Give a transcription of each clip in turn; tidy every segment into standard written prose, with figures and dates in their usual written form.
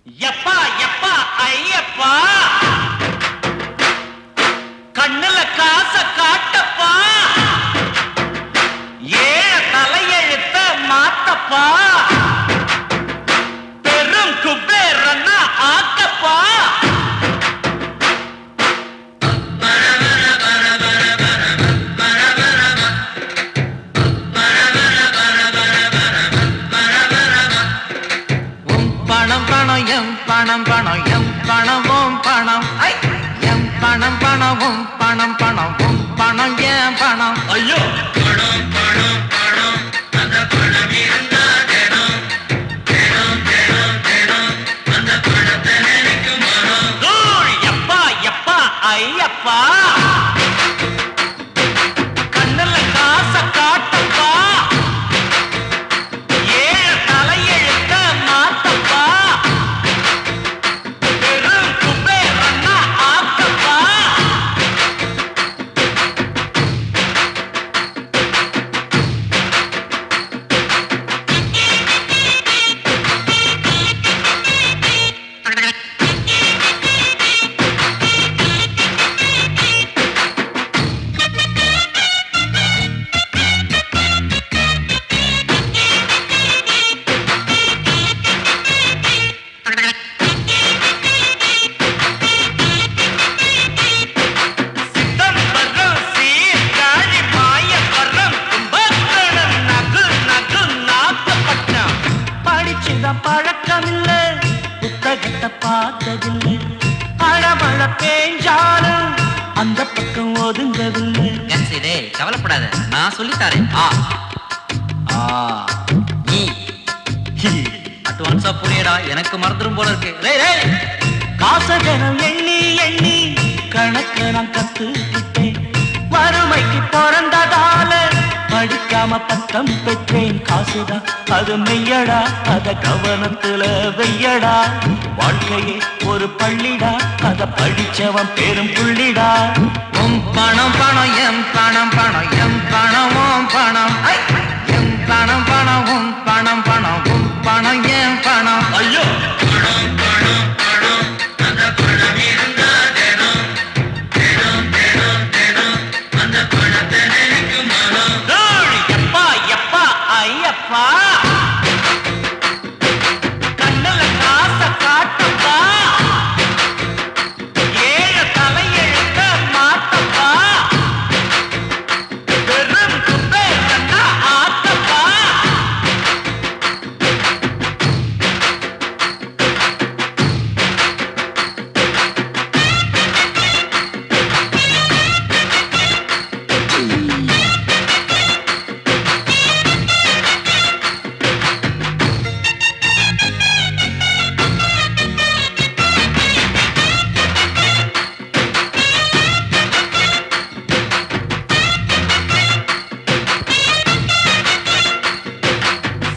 எப்பா எப்பா ஐயப்பா கண்ணுல காச காட்டப்பா ஏழ தலையெழுத்த மாத்தப்பா பெரும் குபேரன்னா ஆக்கப்பா பணம் பணம் எம் பணமும் பணம் எம் பணம் பணமும் பணம் பணமும் பணம் ஏன் பணம் ஐயோ பணம் பணம் பணம் அந்த பணம் இருந்தா தினம் தினம் தினம் தினம் அந்த பணத்தை நினைக்கும் மனம் எப்பா எப்பா ஐயப்பா கண்ணுல காச காட்டப்பா ஏழ தலையெழுத்த மாத்தப்பா பெரும் குபேரன்னா ஆக்கப்பா சிதம்பரம் சீர்காழி மாயவரம் கும்பகோணம் நகு நகு நாகப்பட்டினம் படிச்சுதான் பழக்கமில்ல புத்தகத்தை பார்த்ததில்லை அழமழை பேஞ்சாலும் அந்த பக்கம் ஒதுங்கவில்லை கன்சிடே கவலைப்படாத நான் சொல்லித்தாரேன் நீ அட்வான்ஸா புரியடா எனக்கு மறந்துடும் போல இருக்கு ரே ரே காசகனம் எண்ணி எண்ணி கணக்கு நான் கத்துக்கிட்டேன் வறுமைக்கு பிறந்ததால படிக்காம பட்டம் பெற்றேன் காசுதான் அது மெய்யடா அத கவனத்துல வெய்யடா வாழ்க்கையே ஒரு பள்ளிடா அத படிச்சவன் பெரும் புள்ளிடா உம் பணம் பணம் எம் பணம் பணம் எம் பணமும் பணம் எம் பணம் பணமும் பணம் பணமும் பணம் ஏன் பணம் ஐயோ பணம் பணம் பணம் அந்த பணம் இருந்தா தினம் தினம் தினம் தினம் அந்த பணத்தை நினைக்கும் மனம் எப்பா எப்பா ஐயப்பா கண்ணுல காச காட்டப்பா ஏழ தலையெழுத்த மாத்தப்பா பெரும் குபேரன்னா ஆக்கப்பா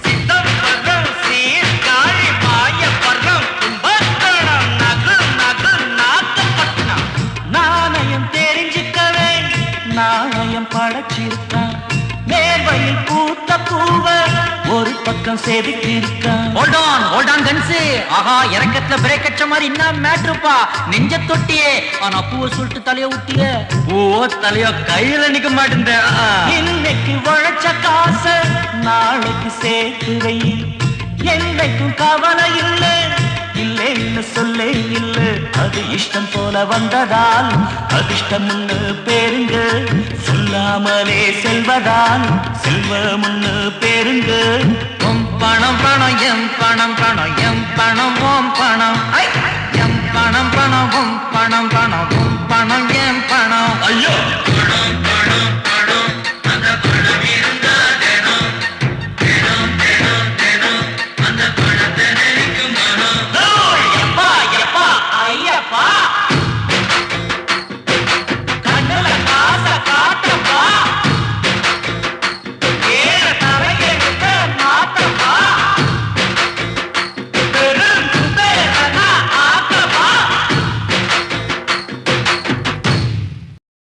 சிதம்பரம் சீர்காழி மாயவரம் கும்பகோணம் நகு நகு நாகப்பட்டினம் நாணயம் தெரிஞ்சுக்கவே நாணயம் படைச்சிருக்கான் மேர்வையில் பூத்த பூவ ஒரு பக்கம் செதுக்கியிருக்கான் ஹோல்ட் ஆன் கன்சி ஆஹா இறக்கத்துல பிரேக் அடிச்ச மாதிரி என்ன மேட்ருப்பா நெஞ்ச தொட்டியே ஆனா பூவை சொல்லிட்டு தலைய ஊட்டியே ஓ தலையோ கையில நிக்க மாட்டேன் இன்னைக்கு உழைச்ச காச நாளைக்கு சேர்த்து வை என்னைக்கும் கவலை இல்லை இல்லைன்னு சொல்லே இல்ல அது இஷ்டம் போல வந்ததால் அதிர்ஷ்டம்னு பேருங்க சொல்லாமலே செல்வதால் செல்வம்னு பேருங்க உம்